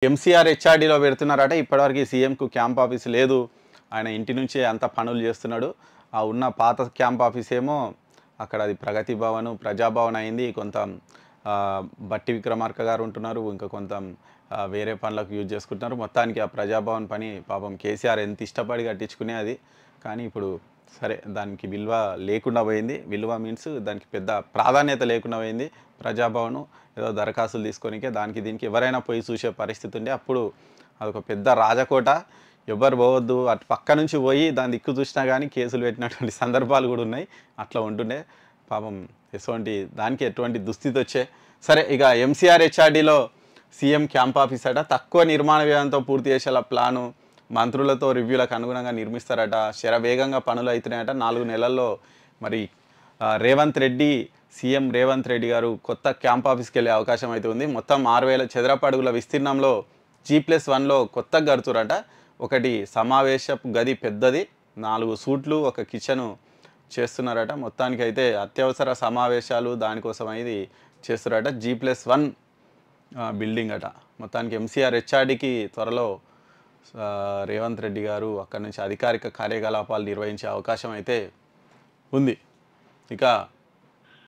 MCR హెచ్ఆర్డీలో పెడుతున్నారట. ఇప్పటివరకు సీఎంకు camp office లేదు. ఆయన ఇంటి నుంచే అంత పనులు చేస్తున్నాడు. ఆ ఉన్న పాత క్యాంప్ ఆఫీస్ ఏమో అక్కడ అది ప్రగతి భవన్, ప్రజాభవన్ అయింది. కొంత బట్టి విక్రమార్క గారు ఉంటున్నారు. ఇంకా కొంత వేరే పనులకు యూజ్ చేసుకుంటున్నారు. మొత్తానికి ఆ ప్రజాభవన్ పని పాపం కేసీఆర్ ఎంత ఇష్టపడి కట్టించుకునే అది. కానీ ఇప్పుడు సరే దానికి విలువ లేకుండా పోయింది. విలువ మీన్స్ దానికి పెద్ద ప్రాధాన్యత లేకుండా పోయింది. ప్రజాభవన్ ఏదో దరఖాస్తులు తీసుకొనికే దానికి దీనికి ఎవరైనా పోయి చూసే పరిస్థితి ఉండే. అప్పుడు అదొక పెద్ద రాజకోట, ఎవరు పోవద్దు, అటు పక్క నుంచి పోయి దాని దిక్కు చూసినా కానీ కేసులు పెట్టినటువంటి సందర్భాలు కూడా ఉన్నాయి. అట్లా ఉంటుండే పాపం. దానికి ఎటువంటి దుస్థితి వచ్చే. సరే, ఇక ఎంసీఆర్ హెచ్ఆర్డీలో సీఎం క్యాంప్ ఆఫీస్ అట. తక్కువ నిర్మాణ వ్యయంతో పూర్తి చేసేలా ప్లాను, మంత్రులతో రివ్యూలకు అనుగుణంగా నిర్మిస్తారట. శరవేగంగా పనులు అవుతున్నాయట. 4 నెలల్లో మరి సీఎం రేవంత్ రెడ్డి గారు కొత్త క్యాంప్ ఆఫీస్కి వెళ్ళే అవకాశం అయితే ఉంది. మొత్తం 6000 చదరపు అడుగుల విస్తీర్ణంలో G+1లో కొత్తగా కడుతురట. ఒకటి సమావేశపు గది పెద్దది, 4 సూట్లు, ఒక కిచెను చేస్తున్నారట. మొత్తానికి అయితే అత్యవసర సమావేశాలు దానికోసం ఇది చేస్తున్నారట. G+1 బిల్డింగ్ అట. మొత్తానికి ఎంసీఆర్ హెచ్ఆర్డీకి త్వరలో రేవంత్ రెడ్డి గారు అక్కడి నుంచి అధికారిక కార్యకలాపాలు నిర్వహించే అవకాశం అయితే ఉంది. ఇక